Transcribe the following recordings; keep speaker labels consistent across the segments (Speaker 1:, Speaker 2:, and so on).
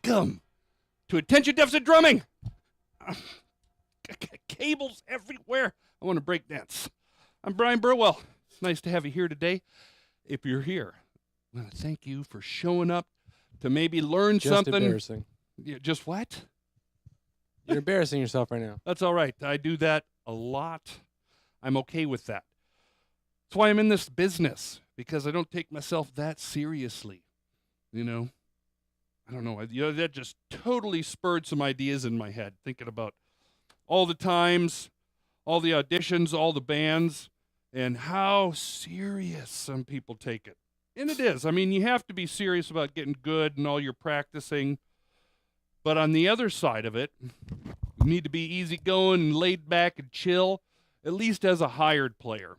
Speaker 1: Welcome to Attention Deficit Drumming. Cables everywhere. I want to break dance. I'm Brian Burwell. It's nice to have you here today. If you're here, I want to thank you for showing up to maybe learn something.
Speaker 2: Just embarrassing.
Speaker 1: Yeah, just what?
Speaker 2: You're embarrassing yourself right now.
Speaker 1: That's all right. I do that a lot. I'm okay with that. That's why I'm in this business, because I don't take myself that seriously. You know? I don't know. That just totally spurred some ideas in my head, thinking about all the times, all the auditions, all the bands, and how serious some people take it. And it is. I mean, you have to be serious about getting good and all your practicing. But on the other side of it, you need to be easygoing and laid back and chill, at least as a hired player.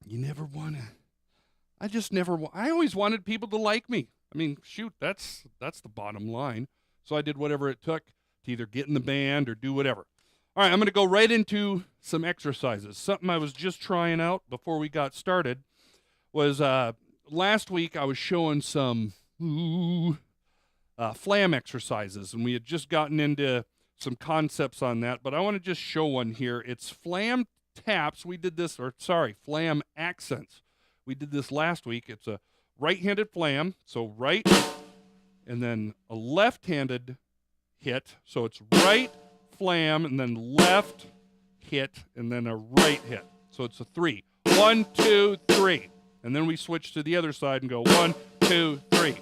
Speaker 1: You never want to. I always wanted people to like me. I mean, shoot, that's the bottom line. So I did whatever it took to either get in the band or do whatever. All right, I'm going to go right into some exercises. Something I was just trying out before we got started was last week I was showing some flam exercises, and we had just gotten into some concepts on that, but I want to just show one here. It's flam taps. Flam accents. We did this last week. It's a right-handed flam, so right, and then a left-handed hit, so it's right flam, and then left hit, and then a right hit. So it's a 3. 1, 2, 3. And then we switch to the other side and go 1, 2, 3.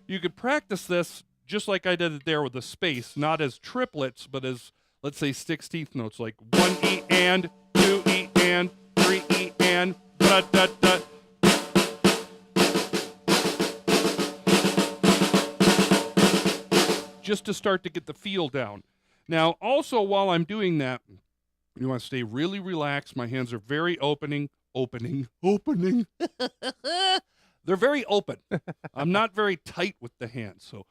Speaker 1: You could practice this just like I did it there with the space, not as triplets, but as, let's say, 16th notes, like 1 E and, 2 E and, 3 E and, da da da. Just to start to get the feel down. Now, also while I'm doing that, you want to stay really relaxed. My hands are very opening. They're very open. I'm not very tight with the hands. So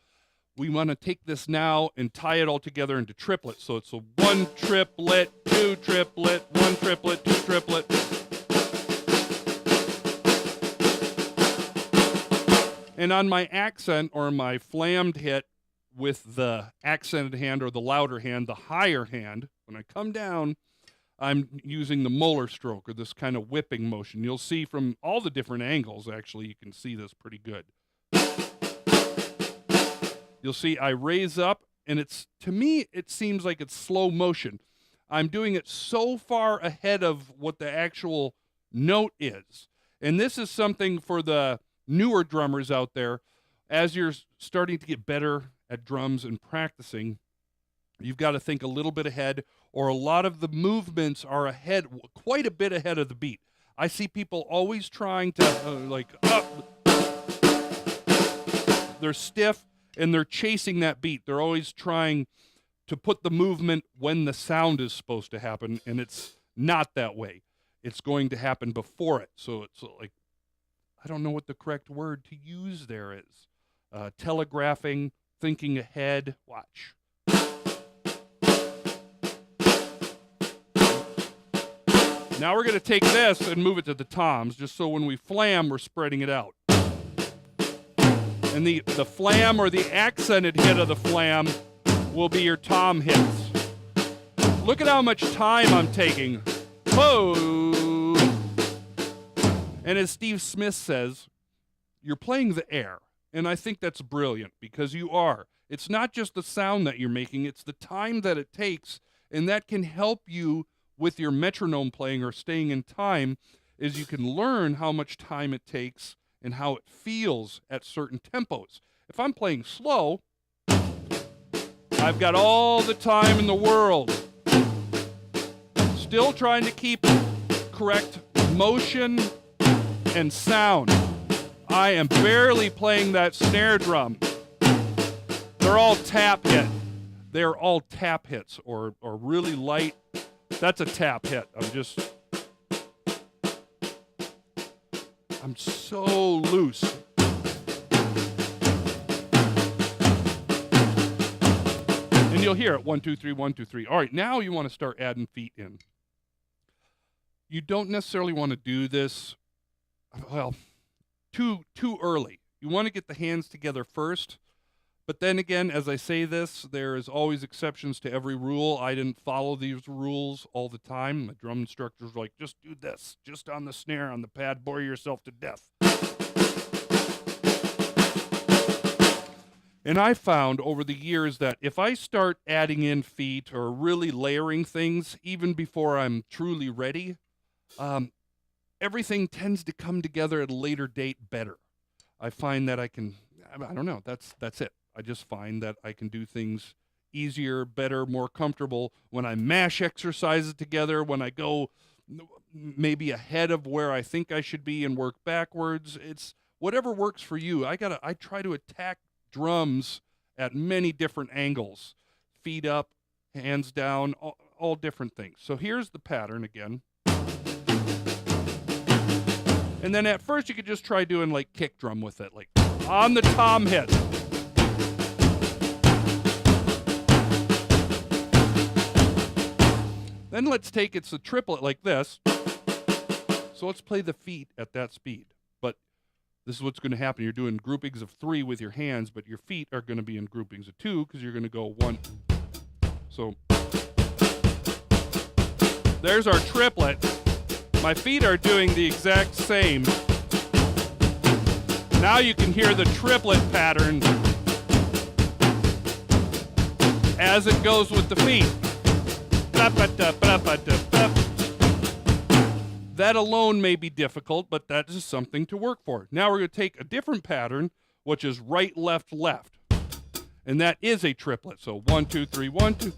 Speaker 1: we want to take this now and tie it all together into triplets. So it's a 1 triplet, 2 triplet, 1 triplet, 2 triplet. And on my accent or my flammed hit with the accented hand or the louder hand, the higher hand, when I come down, I'm using the molar stroke, or this kind of whipping motion. You'll see from all the different angles, actually, you can see this pretty good. You'll see I raise up, and to me, it seems like it's slow motion. I'm doing it so far ahead of what the actual note is. And this is something for the newer drummers out there. As you're starting to get better at drums and practicing, you've got to think a little bit ahead, or a lot of the movements are ahead, quite a bit ahead of the beat. I see people always trying to, they're stiff and they're chasing that beat. They're always trying to put the movement when the sound is supposed to happen, and it's not that way. It's going to happen before it. So it's like, I don't know what the correct word to use there is. Telegraphing, thinking ahead. Watch. Now we're going to take this and move it to the toms, just so when we flam, we're spreading it out. And the flam or the accented hit of the flam will be your tom hits. Look at how much time I'm taking. Whoa! And as Steve Smith says, you're playing the air. And I think that's brilliant, because you are. It's not just the sound that you're making, it's the time that it takes, and that can help you with your metronome playing or staying in time, is you can learn how much time it takes and how it feels at certain tempos. If I'm playing slow, I've got all the time in the world. Still trying to keep correct motion and sound. I am barely playing that snare drum. They're all tap hit. They're all tap hits or really light. That's a tap hit. I'm so loose. And you'll hear it, 1, 2, 3, 1, 2, 3. All right, now you want to start adding feet in. You don't necessarily want to do this, well, too early. You want to get the hands together first But then again, as I say this, there is always exceptions to every rule. I didn't follow these rules all the time. My drum instructors were like, just do this, just on the snare, on the pad, bore yourself to death. And I found over the years that if I start adding in feet or really layering things, even before I'm truly ready, everything tends to come together at a later date better. I find that I don't know, that's it. I just find that I can do things easier, better, more comfortable when I mash exercises together, when I go maybe ahead of where I think I should be and work backwards. It's whatever works for you. I try to attack drums at many different angles, feet up, hands down, all different things. So here's the pattern again. And then at first you could just try doing like kick drum with it, like on the tom hit. Then let's take it's a triplet like this. So let's play the feet at that speed. But this is what's going to happen. You're doing groupings of 3 with your hands, but your feet are going to be in groupings of 2 because you're going to go 1. So there's our triplet. My feet are doing the exact same. Now you can hear the triplet pattern as it goes with the feet. That alone may be difficult, but that is something to work for. Now we're going to take a different pattern, which is right, left, left. And that is a triplet. So 1, 2, 3, 1, 2.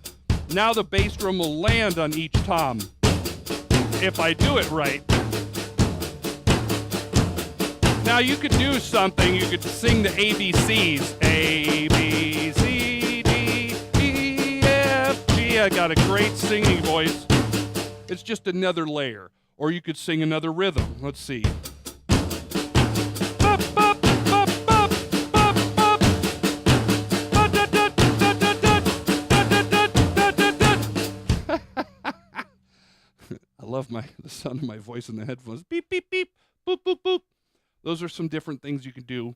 Speaker 1: Now the bass drum will land on each tom if I do it right. Now you could do something. You could sing the ABCs. A, B, C, D, E, F, G. I got a great singing voice. It's just another layer. Or you could sing another rhythm. Let's see. I love the sound of my voice in the headphones. Beep, beep, beep, boop, boop, boop. Those are some different things you can do.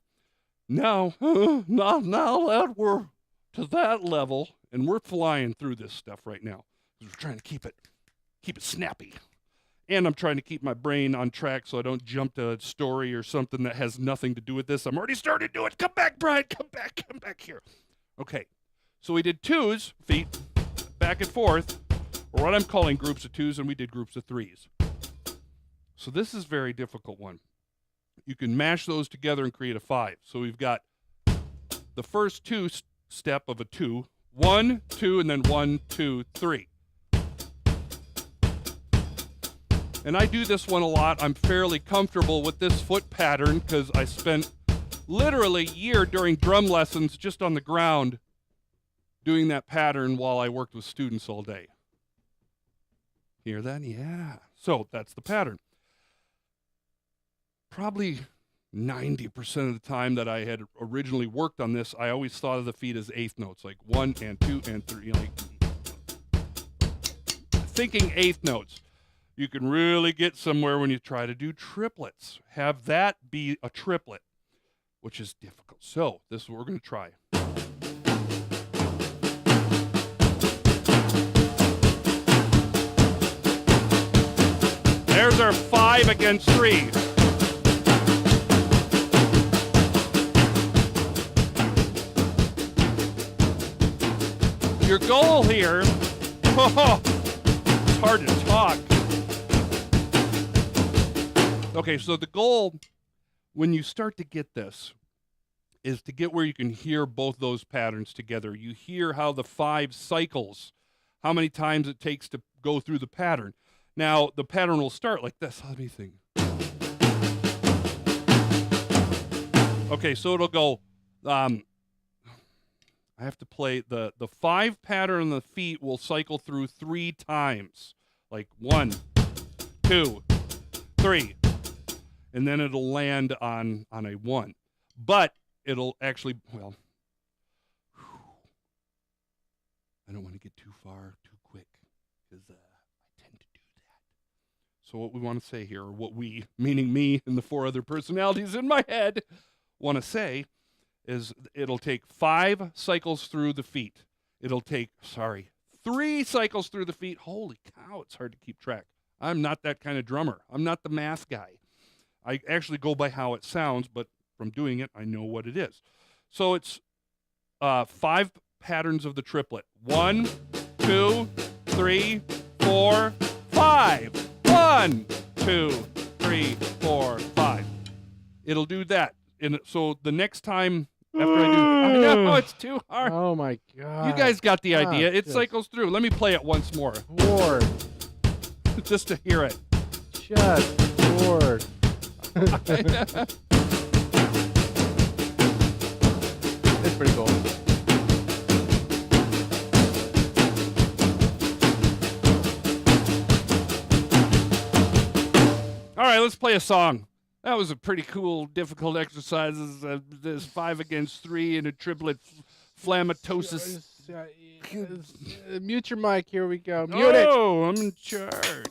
Speaker 1: Now that we're to that level, and we're flying through this stuff right now, because we're trying to keep it snappy. And I'm trying to keep my brain on track so I don't jump to a story or something that has nothing to do with this. I'm already starting to do it. Come back, Brian. Come back here. Okay, so we did 2s, feet, back and forth, or what I'm calling groups of 2s, and we did groups of 3s. So this is a very difficult one. You can mash those together and create a 5. So we've got the first 2 step of a 2, 1, 2, and then 1, 2, 3. And I do this one a lot. I'm fairly comfortable with this foot pattern because I spent literally a year during drum lessons just on the ground doing that pattern while I worked with students all day. Hear that? Yeah. So that's the pattern. Probably 90% of the time that I had originally worked on this, I always thought of the feet as 8th notes, like 1 and 2 and 3, like thinking 8th notes. You can really get somewhere when you try to do triplets. Have that be a triplet, which is difficult. So this is what we're going to try. There's our 5 against 3. Your goal here, it's hard to talk. Okay, so the goal, when you start to get this, is to get where you can hear both those patterns together. You hear how the 5 cycles, how many times it takes to go through the pattern. Now, the pattern will start like this. Let me think. Okay, so it'll go, I have to play, the 5 pattern on the feet will cycle through 3 times. Like 1, 2, 3. And then it'll land on a 1. But it'll actually, well, I don't want to get too far too quick because I tend to do that. So what we want to say here, or what we, meaning me and the 4 other personalities in my head, want to say is it'll take 5 cycles through the feet. It'll take, 3 cycles through the feet. Holy cow, it's hard to keep track. I'm not that kind of drummer. I'm not the math guy. I actually go by how it sounds, but from doing it, I know what it is. So it's 5 patterns of the triplet. 1, 2, 3, 4, 5. 1, 2, 3, 4, 5. It'll do that. So the next time after I do, I know it's too hard.
Speaker 2: Oh my God.
Speaker 1: You guys got the idea. It
Speaker 2: just-
Speaker 1: cycles through. Let me play it once more,
Speaker 2: Lord.
Speaker 1: just to hear it.
Speaker 2: Just Lord. It's pretty cool.
Speaker 1: All right, let's play a song. That was a pretty cool, difficult exercise. There's 5 against 3 in a triplet flammatosis.
Speaker 2: Mute your mic. Here we go. Mute it.
Speaker 1: Oh, I'm in charge.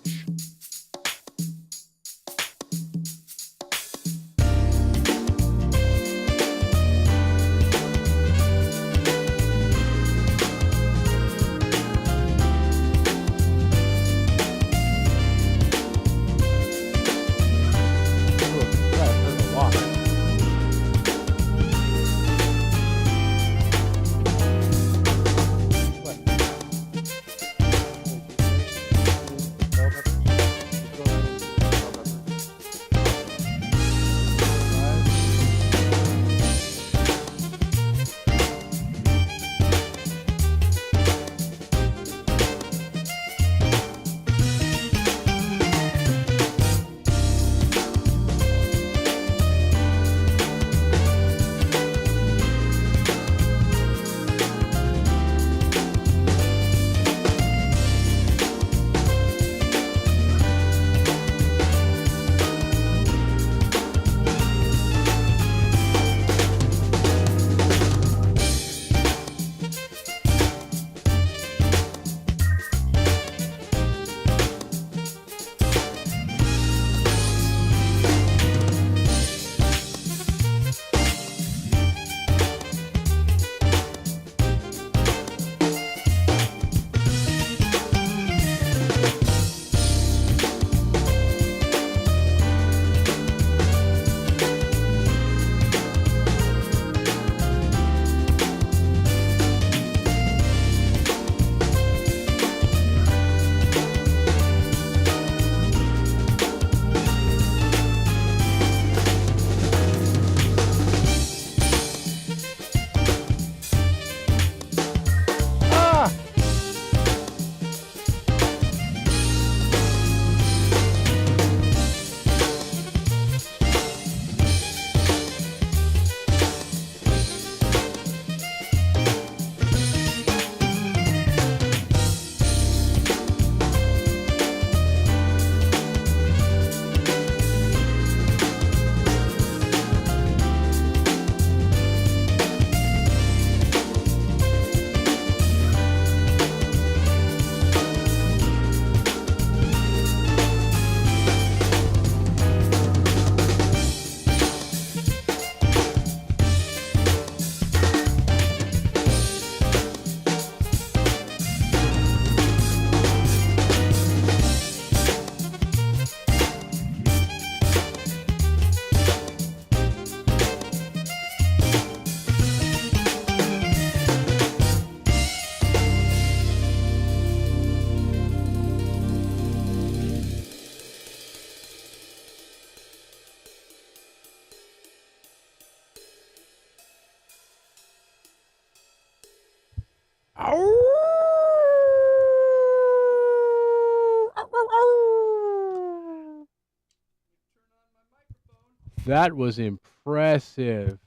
Speaker 2: That was impressive.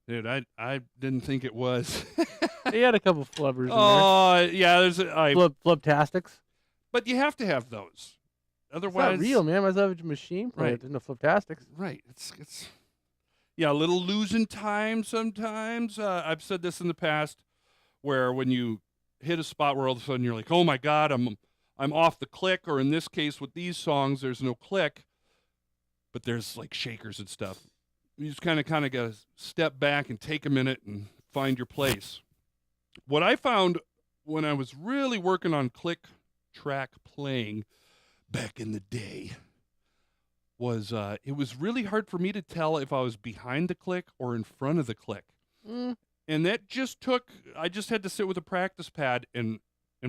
Speaker 1: Dude, I didn't think it was.
Speaker 2: He had a couple flubbers in there.
Speaker 1: Oh, yeah, there's
Speaker 2: Flubtastics.
Speaker 1: but you have to have those.
Speaker 2: It's
Speaker 1: Otherwise,
Speaker 2: not real, man. Might as well have a machine play.
Speaker 1: Right.
Speaker 2: There's no flubtastics.
Speaker 1: Right. It's yeah, a little losing time sometimes. I've said this in the past, where when you hit a spot where all of a sudden you're like, oh my God, I'm off the click, or in this case with these songs, there's no click, but there's like shakers and stuff. You just kind of got to step back and take a minute and find your place. What I found when I was really working on click track playing back in the day was it was really hard for me to tell if I was behind the click or in front of the click. And that just I just had to sit with a practice pad and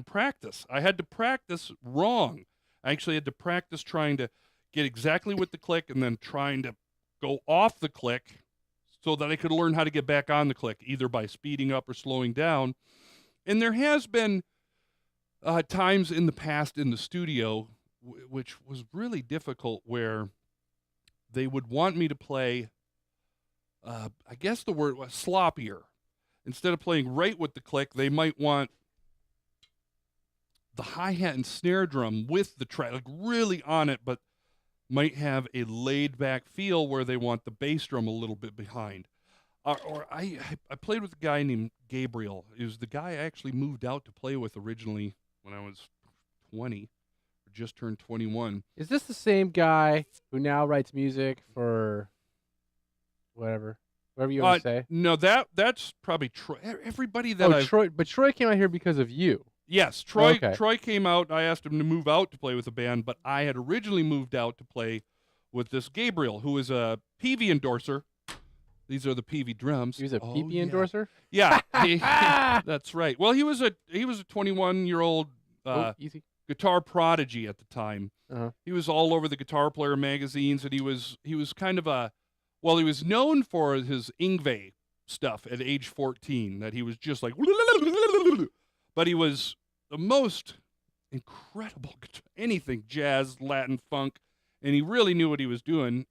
Speaker 1: practice. I had to practice wrong. I actually had to practice trying to get exactly with the click and then trying to go off the click so that I could learn how to get back on the click, either by speeding up or slowing down. And there has been times in the past in the studio which was really difficult, where they would want me to play, I guess the word was sloppier. Instead of playing right with the click, they might want the hi-hat and snare drum with the track, like really on it, but might have a laid-back feel where they want the bass drum a little bit behind. Or I played with a guy named Gabriel. He was the guy I actually moved out to play with originally when I was 20, or just turned 21.
Speaker 2: Is this the same guy who now writes music for whatever you want to say?
Speaker 1: No, that's probably Troy. Everybody that
Speaker 2: Troy, but Troy came out here because of you.
Speaker 1: Yes, Troy.
Speaker 2: Okay.
Speaker 1: Troy came out. I asked him to move out to play with a band, but I had originally moved out to play with this Gabriel, who is a PV endorser. These are the PV drums.
Speaker 2: He was a PP endorser?
Speaker 1: Yeah, that's right. Well, he was a 21-year-old guitar prodigy at the time.
Speaker 2: Uh-huh.
Speaker 1: He was all over the Guitar Player magazines, and he was kind of he was known for his Yngwie stuff at age 14, that he was just like, but he was the most incredible guitar, anything jazz, Latin, funk, and he really knew what he was doing.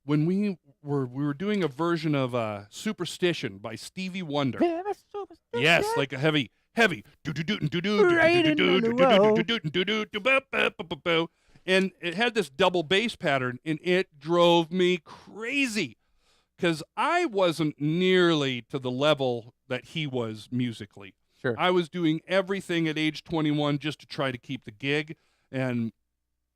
Speaker 1: When we were doing a version of Superstition by Stevie Wonder. Yes, like a heavy. And it had this double bass pattern, and it drove me crazy because I wasn't nearly to the level that he was musically.
Speaker 2: Sure.
Speaker 1: I was doing everything at age 21 just to try to keep the gig, and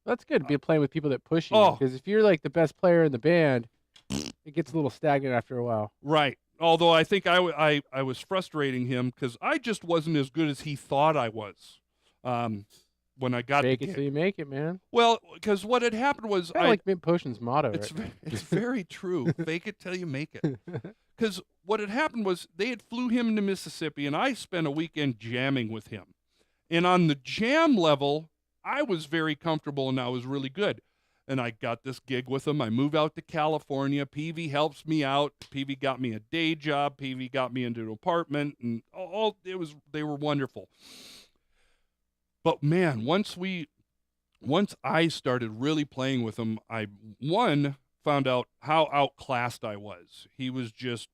Speaker 2: that's good to be playing with people that push you, because if you're like the best player in the band, it gets a little stagnant after a while.
Speaker 1: Right. Although I think I was frustrating him because I just wasn't as good as he thought I was. When I got
Speaker 2: Fake it till you make it, man.
Speaker 1: Well, because what had happened was
Speaker 2: I like MintPotion's motto.
Speaker 1: It's very true. Fake it till you make it. Because what had happened was they had flew him into Mississippi, and I spent a weekend jamming with him. And on the jam level, I was very comfortable, and I was really good. And I got this gig with him. I moved out to California. PV helps me out. PV got me a day job. PV got me into an apartment, and they were wonderful. But man, once I started really playing with him, I found out how outclassed I was. He was just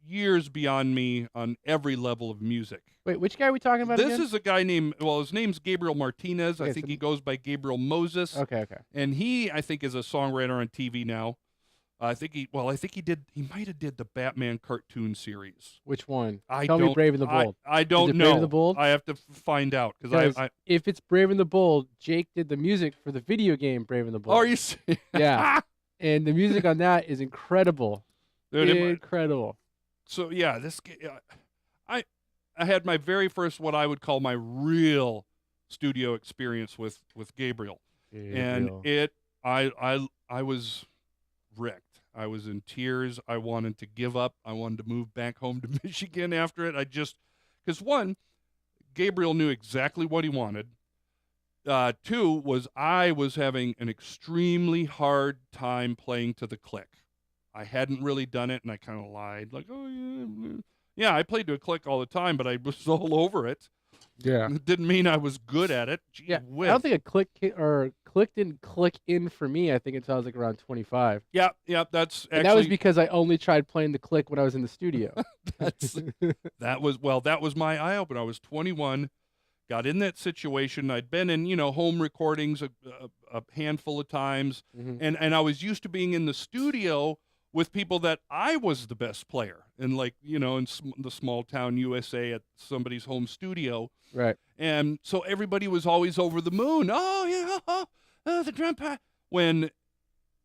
Speaker 1: years beyond me on every level of music.
Speaker 2: Wait, which guy are we talking about
Speaker 1: This
Speaker 2: again?
Speaker 1: is a guy named, his name's Gabriel Martinez. I think he goes by Gabriel Moses.
Speaker 2: Okay.
Speaker 1: And he, I think, is a songwriter on TV now. I think he might have did the Batman cartoon series.
Speaker 2: Which one?
Speaker 1: Tell
Speaker 2: me Brave and the Bold.
Speaker 1: I don't
Speaker 2: Is it
Speaker 1: know.
Speaker 2: Brave and the Bold?
Speaker 1: I have to find out. Because
Speaker 2: if it's Brave and the Bold, Jake did the music for the video game Brave and the Bold.
Speaker 1: Oh, are you serious?
Speaker 2: Yeah. And the music on that is incredible.
Speaker 1: Dude,
Speaker 2: incredible.
Speaker 1: So, yeah, I had my very first, what I would call my real studio experience with Gabriel. And I was wrecked. I was in tears. I wanted to give up. I wanted to move back home to Michigan after it. Because one, Gabriel knew exactly what he wanted. Two was I was having an extremely hard time playing to the click. I hadn't really done it, and I kind of lied. Like, yeah, I played to a click all the time, but I was all over it.
Speaker 2: Yeah.
Speaker 1: It didn't mean I was good at it. Gee whiz.
Speaker 2: I don't think a click didn't click in for me. I think until I was like around 25.
Speaker 1: Yeah, that's actually.
Speaker 2: And that was because I only tried playing the click when I was in the studio.
Speaker 1: that was my eye opener. I was 21, got in that situation. I'd been in, home recordings a handful of times, and I was used to being in the studio with people that I was the best player, and in the small town USA at somebody's home studio.
Speaker 2: Right.
Speaker 1: And so everybody was always over the moon. Oh, yeah, the drum part. When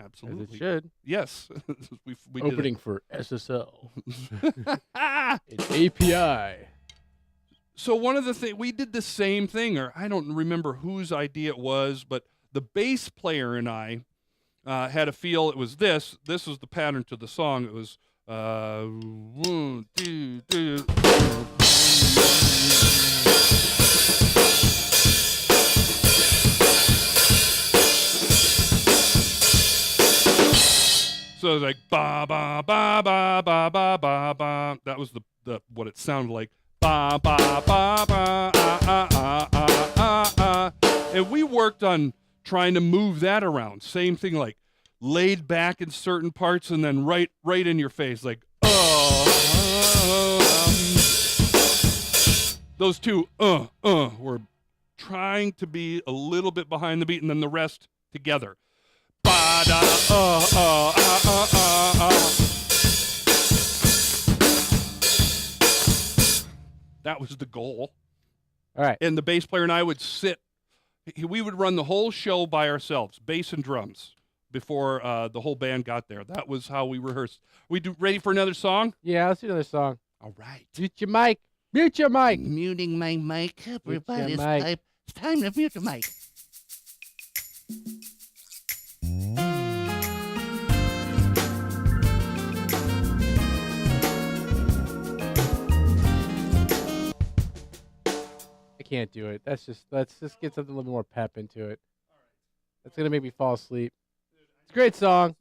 Speaker 1: Absolutely.
Speaker 2: As it should.
Speaker 1: Yes. we
Speaker 2: Opening for SSL.
Speaker 1: did
Speaker 2: An API.
Speaker 1: So one of the things, we did the same thing, or I don't remember whose idea it was, but the bass player and I had a feel it was this. This was the pattern to the song. It was 1, 2, 3. So it was like ba ba ba ba ba ba ba ba. That was the what it sounded like. Ba ba ba ba and we worked on trying to move that around. Same thing, like laid back in certain parts and then right in your face, like those two were trying to be a little bit behind the beat, and then the rest together. Ba da That was the goal.
Speaker 2: All right.
Speaker 1: And the bass player and I would sit. We would run the whole show by ourselves, bass and drums, before the whole band got there. That was how we rehearsed. Ready for another song?
Speaker 2: Yeah, let's do another song.
Speaker 1: All right.
Speaker 2: Mute your mic. Mute your mic.
Speaker 3: Muting my mic. Everybody's
Speaker 2: mic.
Speaker 3: type. It's time to mute the mic.
Speaker 2: I can't do it. Let's just get something a little more pep into it. That's gonna make me fall asleep. It's a great song.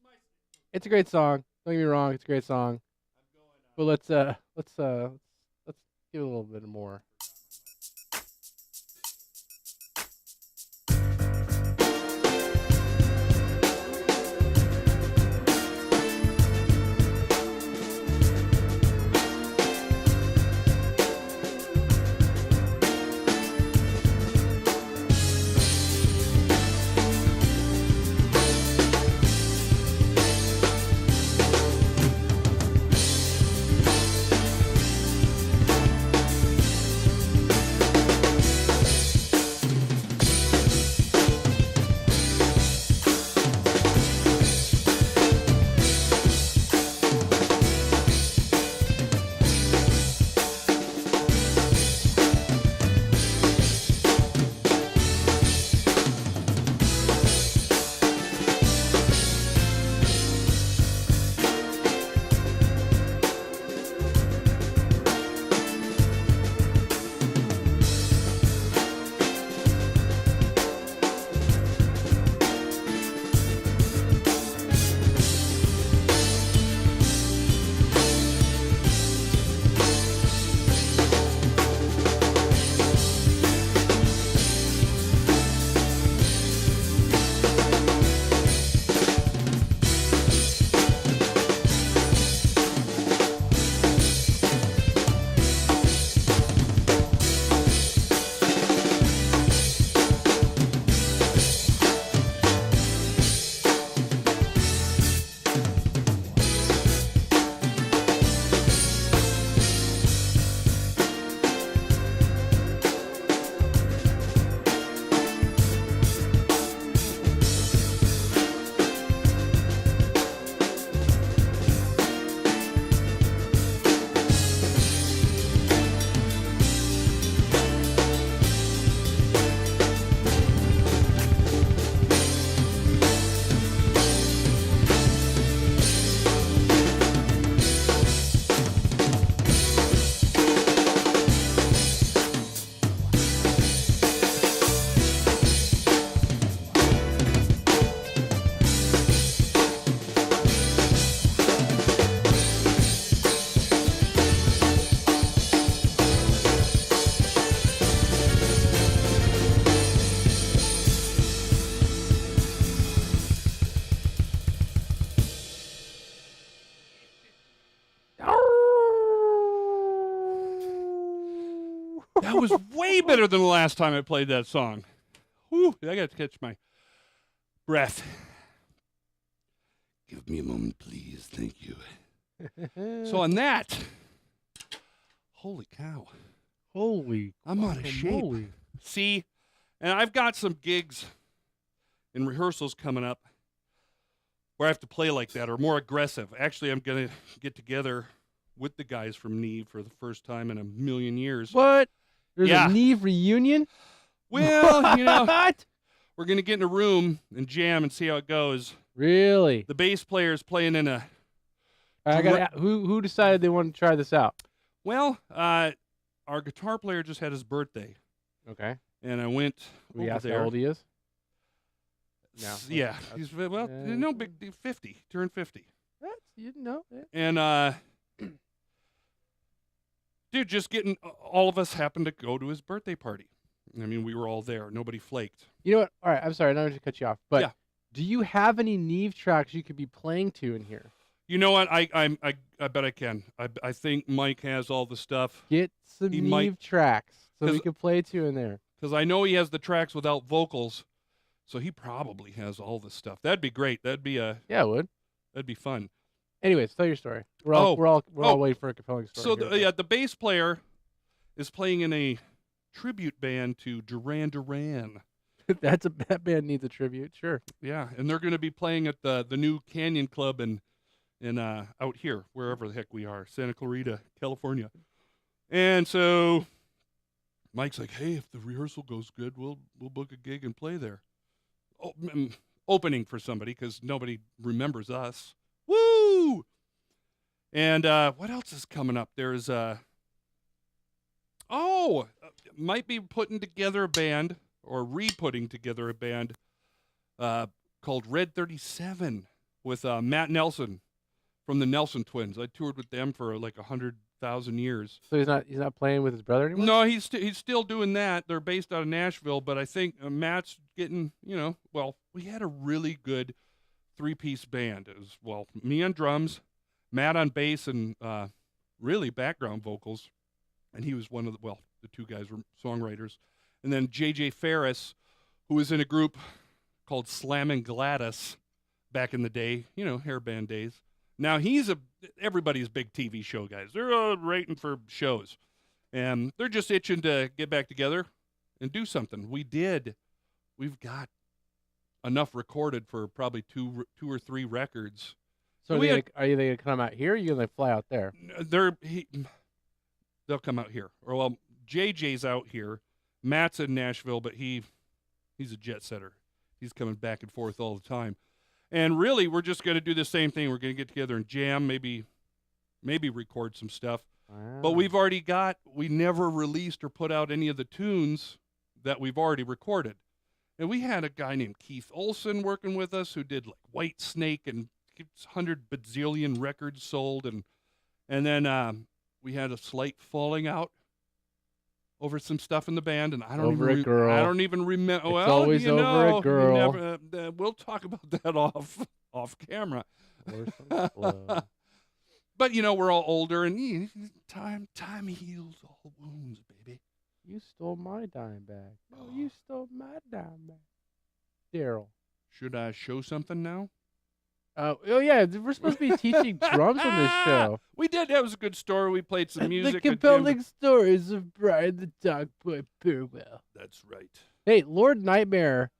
Speaker 2: It's a great song. Don't get me wrong. It's a great song. But let's give it a little bit more.
Speaker 1: That was way better than the last time I played that song. Whew, I got to catch my breath. Give me a moment, please. Thank you. So on that, holy cow. I'm out of shape.
Speaker 2: guacamole.
Speaker 1: See, and I've got some gigs and rehearsals coming up. where I have to play like that or more aggressive. Actually, I'm gonna get together with the guys from Neve for the first time in a million years.
Speaker 2: What? There's
Speaker 1: Yeah.
Speaker 2: a Neve reunion?
Speaker 1: Well, you know,
Speaker 2: What?
Speaker 1: we're gonna get in a room and jam and see how it goes.
Speaker 2: Really?
Speaker 1: The bass player is playing in a
Speaker 2: Who decided they wanted to try this out?
Speaker 1: well. Our guitar player just had his birthday,
Speaker 2: Okay.
Speaker 1: and I went
Speaker 2: We
Speaker 1: over
Speaker 2: asked
Speaker 1: there.
Speaker 2: how old he is? No.
Speaker 1: Yeah, he's well, no big 50, turned 50.
Speaker 2: That's, you know.
Speaker 1: And dude, just getting all of us happened to go to his birthday party. I mean, we were all there. Nobody flaked.
Speaker 2: You know what? All right, I'm sorry. I don't want to cut you off. But
Speaker 1: Yeah.
Speaker 2: do you have any Neve tracks you could be playing to in here?
Speaker 1: You know what? I bet I can. I think Mike has all the stuff
Speaker 2: Get some
Speaker 1: He
Speaker 2: Neve
Speaker 1: might-
Speaker 2: tracks so we
Speaker 1: 'cause-
Speaker 2: can play to in there.
Speaker 1: because I know he has the tracks without vocals, so he probably has all the stuff. That'd be great. That'd be
Speaker 2: Yeah, it would.
Speaker 1: fun.
Speaker 2: Anyways, tell your story. We're all
Speaker 1: Oh.
Speaker 2: waiting for a compelling story.
Speaker 1: So
Speaker 2: here.
Speaker 1: the bass player is playing in a tribute band to Duran Duran.
Speaker 2: that band needs a tribute. Sure.
Speaker 1: Yeah, and they're going to be playing at the new Canyon Club in out here, wherever the heck we are, Santa Clarita, California. And so Mike's like, "Hey, if the rehearsal goes good, we'll book a gig and play there." Opening for somebody because nobody remembers us. Woo! And what else is coming up? There's might be putting together a band or re-putting together a band called Red 37 with Matt Nelson from the Nelson Twins. I toured with them for like 100,000 years.
Speaker 2: So he's not playing with his brother anymore?
Speaker 1: No, he's still doing that. They're based out of Nashville, but I think Matt's getting, well, we had a really good three-piece band. It was, well, me on drums, Matt on bass, and really background vocals. And he was one of the two guys were songwriters. And then J.J. Ferris, who was in a group called Slammin' Gladys back in the day, hair band days. Now he's everybody's big TV show guys. They're all writing for shows. And they're just itching to get back together and do something. We did. We've got enough recorded for probably two or three records.
Speaker 2: So
Speaker 1: We
Speaker 2: are you going to come out here or are you going to fly out there?
Speaker 1: They'll come out here. Or well, JJ's out here. Matt's in Nashville, but he's a jet setter. He's coming back and forth all the time. And really, we're just going to do the same thing. We're going to get together and jam, maybe record some stuff.
Speaker 2: Wow.
Speaker 1: But we never released or put out any of the tunes that we've already recorded. And we had a guy named Keith Olson working with us who did like White Snake and 100 bazillion records sold. And then we had a slight falling out over some stuff in the band, and I don't even remember.
Speaker 2: It's
Speaker 1: Well,
Speaker 2: always over a girl.
Speaker 1: We'll talk about that off camera.
Speaker 2: Or some blood.
Speaker 1: But we're all older, and time heals all wounds, baby.
Speaker 2: You stole my dime bag. No, you stole my dime bag. Daryl.
Speaker 1: Should I show something now?
Speaker 2: Oh yeah, we're supposed to be teaching drums on this show.
Speaker 1: We did. That was a good story. We played some music.
Speaker 2: The compelling stories of Brian the Dogboy Burwell.
Speaker 1: That's right.
Speaker 2: Hey, Lord Nightmare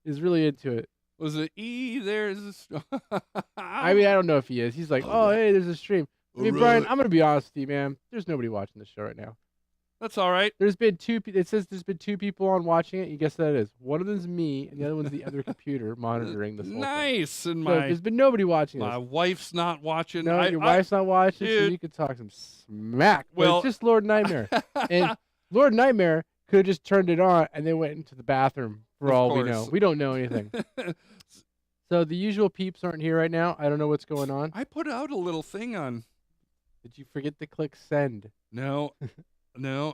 Speaker 2: is really into it.
Speaker 1: Was it there's a
Speaker 2: I mean, I don't know if he is. He's like, oh, hey, there's a stream. I mean, Brian, I'm going to be honest with you, man. There's nobody watching this show right now.
Speaker 1: That's all right.
Speaker 2: There's been it says there's been two people on watching it. You guess that is. One of them's me, and the other one's the other computer monitoring this whole thing.
Speaker 1: Nice. And
Speaker 2: So there's been nobody watching
Speaker 1: my
Speaker 2: this.
Speaker 1: wife's not watching.
Speaker 2: No, your wife's not watching, so
Speaker 1: dude.
Speaker 2: you can talk some smack. But
Speaker 1: Well-
Speaker 2: it's just Lord Nightmare. And Lord Nightmare could have just turned it on and then went into the bathroom for
Speaker 1: Of
Speaker 2: all we know.
Speaker 1: course.
Speaker 2: We don't know anything. So the usual peeps aren't here right now. I don't know what's going on.
Speaker 1: I put out a little thing on.
Speaker 2: Did you forget to click send?
Speaker 1: No,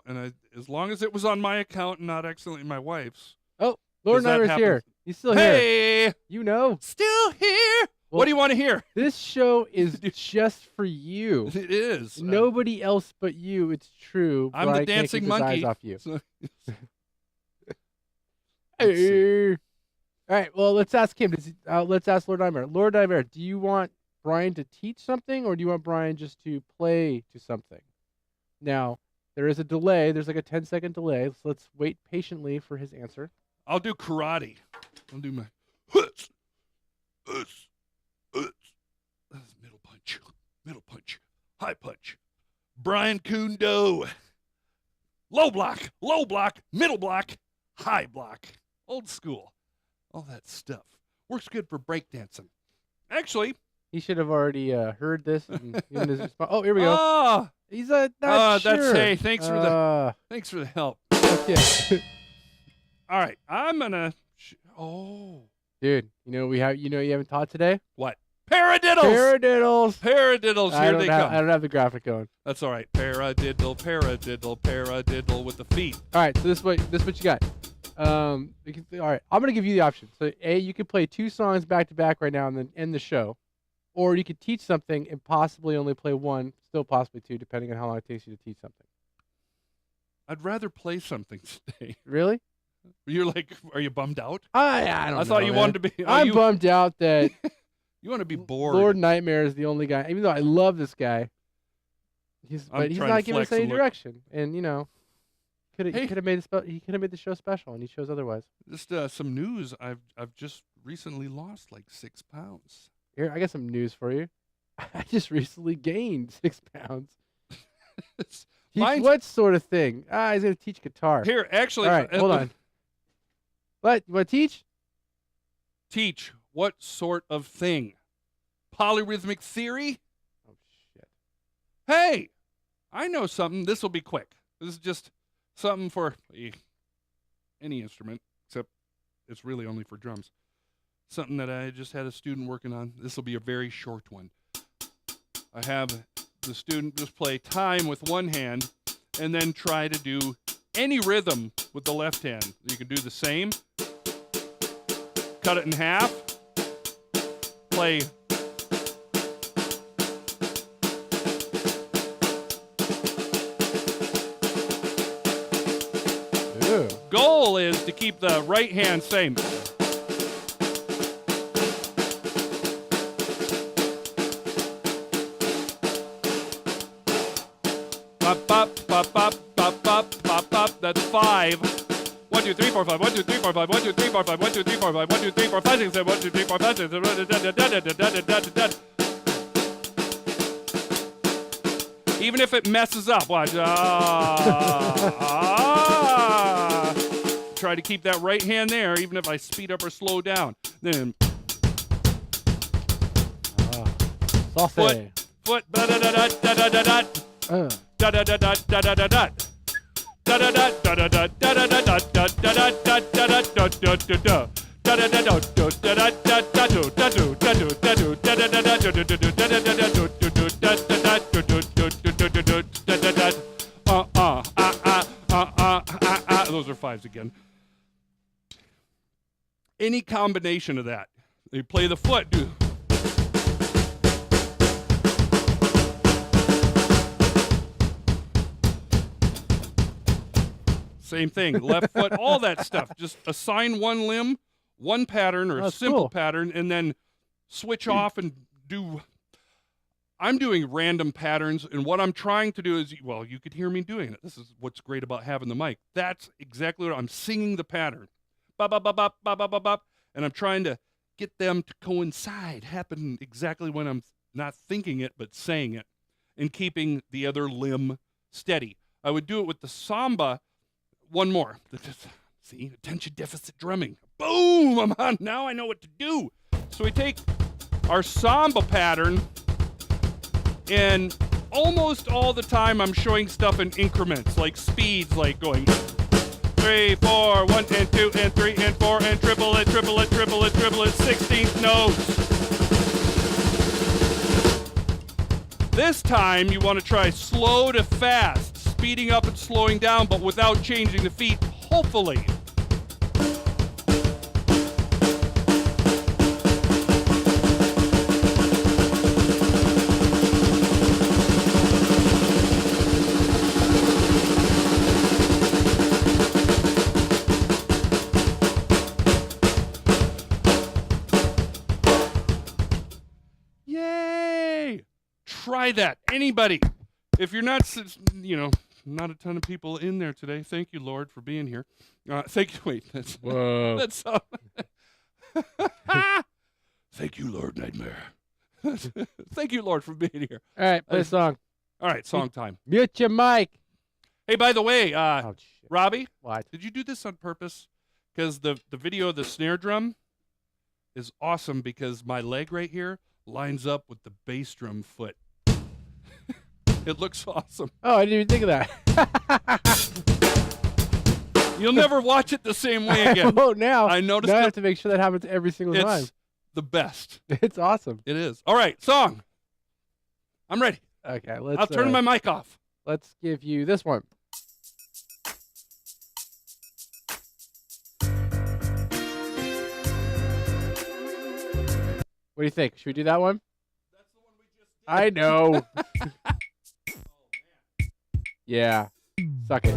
Speaker 1: and as long as it was on my account and not accidentally my wife's.
Speaker 2: Lord
Speaker 1: Does that
Speaker 2: Nightmare's
Speaker 1: happen?
Speaker 2: here. He's still here.
Speaker 1: Hey,
Speaker 2: You know.
Speaker 1: still here.
Speaker 2: Well-
Speaker 1: What do you want to hear?
Speaker 2: This show is just for you.
Speaker 1: It is.
Speaker 2: Nobody else but you. It's true.
Speaker 1: I'm the
Speaker 2: Brian can't
Speaker 1: dancing
Speaker 2: keep his
Speaker 1: monkey.
Speaker 2: eyes off you.
Speaker 1: So- Let's see.
Speaker 2: Hey. All right. Well, let's ask him. Let's ask Lord Nightmare. Lord Nightmare, do you want Brian to teach something, or do you want Brian just to play to something? Now, there is a delay. There's like a 10-second delay. So let's wait patiently for his answer.
Speaker 1: I'll do karate. I'll do my That's middle punch, high punch. Brian Kundo. Low block, middle block, high block. Old school. All that stuff. Works good for breakdancing. Actually,
Speaker 2: He should have already heard this. And given his response. Oh, here we go.
Speaker 1: ah,
Speaker 2: He's not sure.
Speaker 1: that's hey. Thanks for the help.
Speaker 2: Okay.
Speaker 1: All right, I'm gonna.
Speaker 2: Dude, you haven't taught today?
Speaker 1: What? Paradiddles.
Speaker 2: Paradiddles.
Speaker 1: Here they come.
Speaker 2: I don't have the graphic going.
Speaker 1: That's all right. Paradiddle with the feet.
Speaker 2: All right, so this is what you got. All right, I'm gonna give you the option. So you could play 2 songs back to back right now and then end the show, or you could teach something and possibly only play 1, still possibly 2, depending on how long it takes you to teach something.
Speaker 1: I'd rather play something today.
Speaker 2: Really?
Speaker 1: You're like, are you bummed out?
Speaker 2: I don't know.
Speaker 1: I thought you
Speaker 2: man.
Speaker 1: wanted to be.
Speaker 2: I'm bummed out that
Speaker 1: You want to be bored.
Speaker 2: Lord Nightmare is the only guy. Even though I love this guy, he's
Speaker 1: I'm
Speaker 2: not
Speaker 1: trying to
Speaker 2: giving us
Speaker 1: flex
Speaker 2: any
Speaker 1: and look.
Speaker 2: direction. And he could
Speaker 1: Hey.
Speaker 2: have made the show special, and he chose otherwise.
Speaker 1: Just some news. I've just recently lost like 6 pounds.
Speaker 2: Here, I got some news for you. I just recently gained 6 pounds. Teach
Speaker 1: Mine's-
Speaker 2: what sort of thing? He's gonna teach guitar.
Speaker 1: Here, actually,
Speaker 2: All right, hold on. What? You want to teach?
Speaker 1: Teach what sort of thing? Polyrhythmic theory?
Speaker 2: Oh shit!
Speaker 1: Hey, I know something. This will be quick. This is just something for any instrument, except it's really only for drums. Something that I just had a student working on. This will be a very short one. I have the student just play time with one hand and then try to do any rhythm with the left hand. You can do the same. Cut it in half. Play.
Speaker 2: Ew.
Speaker 1: Goal is to keep the right hand same. Bop, bop, bop, bop, bop, bop, bop, bop. That's 5. 1, 2, 3, 4, 5. 1, 2, 3, 4, 5. 1, 2, 3, 4, 5. 1, 2, 3, 4, 5. 1, 2, 3, 4, 5, 6, 7. 1, 2, 3, 4, 5, 6, 7. Even if it messes up, watch. Try to keep that right hand there, even if I speed up or slow down. Then
Speaker 2: Saucy.
Speaker 1: foot, da da da da da da da da. Da da da da da da da da. Da da da da da da da da da da da da da da da da da da da. Da da da da da da da da da do da do da do da do da da da da do do do do da da da da do do do da da da do do do do do do do da da da. Those are 5s again. Any combination of that. You play the foot, do. Same thing, left foot, all that stuff. Just assign one limb, one pattern, or a simple pattern, and then switch off and do. I'm doing random patterns, and what I'm trying to do is, well, you could hear me doing it. This is what's great about having the mic. That's exactly what I'm singing the pattern. Bop, bop, bop, bop, bop, bop, bop, bop. And I'm trying to get them to coincide, happen exactly when I'm not thinking it, but saying it, and keeping the other limb steady. I would do it with the samba. One more. See, attention deficit drumming. Boom! I'm on. Now I know what to do. So we take our samba pattern, and almost all the time I'm showing stuff in increments, like speeds, like going 3, 4, 1 and 2 and 3 and 4 and triple it, 16th notes. This time you want to try slow to fast, speeding up and slowing down, but without changing the feet, hopefully. Yay! Try that. Anybody. If you're not, not a ton of people in there today. Thank you, Lord, for being here. Thank you. Wait, that's
Speaker 2: Whoa.
Speaker 1: that's Thank you, Lord Nightmare. Thank you, Lord, for being here.
Speaker 2: All right, play a song.
Speaker 1: All right, song time.
Speaker 2: Mute your mic.
Speaker 1: Hey, by the way,
Speaker 2: Oh, shit.
Speaker 1: Robbie,
Speaker 2: What?
Speaker 1: did you do this on purpose? Because the video of the snare drum is awesome because my leg right here lines up with the bass drum foot. It looks awesome.
Speaker 2: Oh, I didn't even think of that.
Speaker 1: You'll never watch it the same way
Speaker 2: I
Speaker 1: again.
Speaker 2: won't now.
Speaker 1: I noticed
Speaker 2: Now I
Speaker 1: it.
Speaker 2: have to make sure that happens every single time.
Speaker 1: It's the best.
Speaker 2: It's awesome.
Speaker 1: It is. All right, song. I'm ready.
Speaker 2: Okay, let's.
Speaker 1: I'll turn my mic off.
Speaker 2: Let's give you this one. What do you think? Should we do that one?
Speaker 1: That's the one we just did.
Speaker 2: I know. Yeah. Suck it.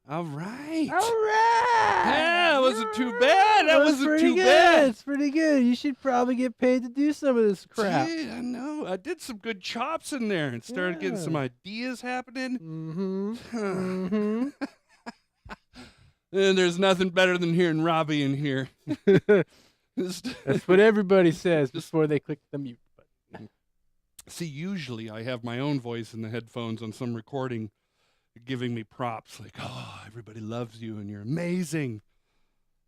Speaker 1: All right.
Speaker 2: All right.
Speaker 1: Yeah, that wasn't too bad. That wasn't
Speaker 2: pretty
Speaker 1: too
Speaker 2: good.
Speaker 1: bad.
Speaker 2: It's pretty good. You should probably get paid to do some of this crap.
Speaker 1: Gee, I know. I did some good chops in there and started getting
Speaker 2: Yeah.
Speaker 1: some ideas happening.
Speaker 2: Mm-hmm. Mm-hmm.
Speaker 1: And there's nothing better than hearing Robbie in here. Just-
Speaker 2: That's what everybody says before they click the mute button.
Speaker 1: See, usually I have my own voice in the headphones on some recording giving me props like, oh, everybody loves you and you're amazing.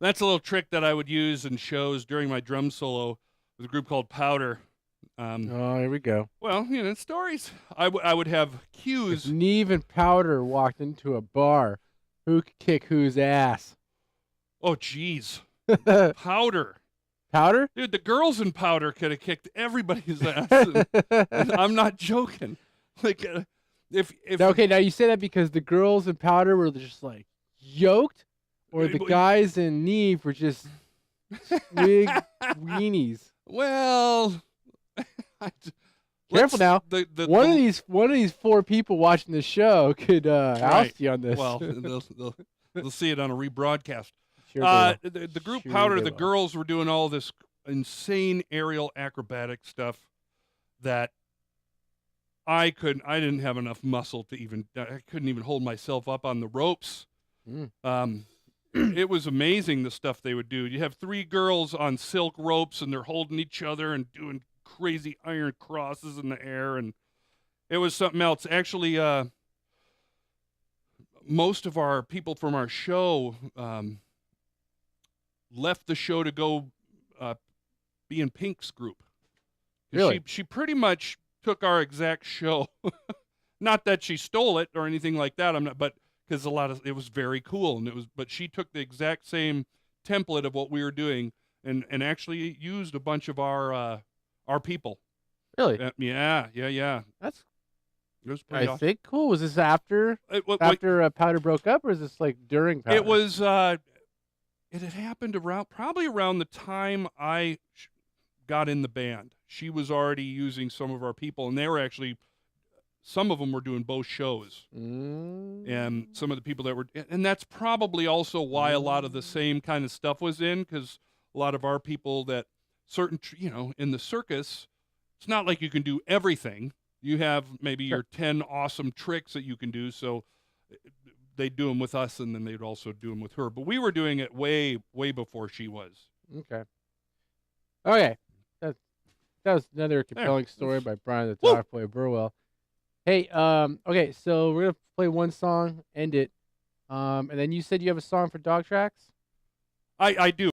Speaker 1: That's a little trick that I would use in shows during my drum solo with a group called Powder.
Speaker 2: Oh, here we go.
Speaker 1: Well, you know, stories. I would have
Speaker 2: If
Speaker 1: cues.
Speaker 2: Neve and Powder walked into a bar, who could kick whose ass?
Speaker 1: Oh, jeez. Powder.
Speaker 2: Powder?
Speaker 1: Dude, the girls in Powder could have kicked everybody's ass. And I'm not joking. Like, if
Speaker 2: Okay, now you say that because the girls in Powder were just like yoked or the
Speaker 1: Well,
Speaker 2: guys in Neve were just swig weenies.
Speaker 1: Well,
Speaker 2: Careful now. One
Speaker 1: the-
Speaker 2: of these four people watching the show could
Speaker 1: Right.
Speaker 2: oust you on this.
Speaker 1: well, they'll see it on a rebroadcast.
Speaker 2: Sure they will.
Speaker 1: The group
Speaker 2: Sure
Speaker 1: Powder,
Speaker 2: they
Speaker 1: the
Speaker 2: will.
Speaker 1: girls were doing all this insane aerial acrobatic stuff that I didn't have enough muscle to I couldn't even hold myself up on the ropes.
Speaker 2: Mm.
Speaker 1: It was amazing the stuff they would do. You have three girls on silk ropes and they're holding each other and doing crazy iron crosses in the air, and it was something else. Actually, most of our people from our show left the show to go be in Pink's group. 'Cause
Speaker 2: Really?
Speaker 1: She pretty much took our exact show. Not that she stole it or anything like that. But because it was very cool, but she took the exact same template of what we were doing and actually used a bunch of our people.
Speaker 2: Really?
Speaker 1: Yeah.
Speaker 2: That's
Speaker 1: It was pretty
Speaker 2: I
Speaker 1: awesome.
Speaker 2: think cool. Was this after Powder broke up, or is this like during Powder?
Speaker 1: It was. It had happened probably around the time I got in the band. She was already using some of our people, and they were actually. Some of them were doing both shows, and some of the people that were, and that's probably also why a lot of the same kind of stuff was in, because a lot of our people that in the circus, it's not like you can do everything. You have maybe your 10 awesome tricks that you can do, so they'd do them with us, and then they'd also do them with her. But we were doing it way, way before she was.
Speaker 2: Okay. That was another compelling story by Brian the Dogboy Burwell. Hey, okay, so we're gonna play one song, end it, and then you said you have a song for Dog Tracks?
Speaker 1: I do.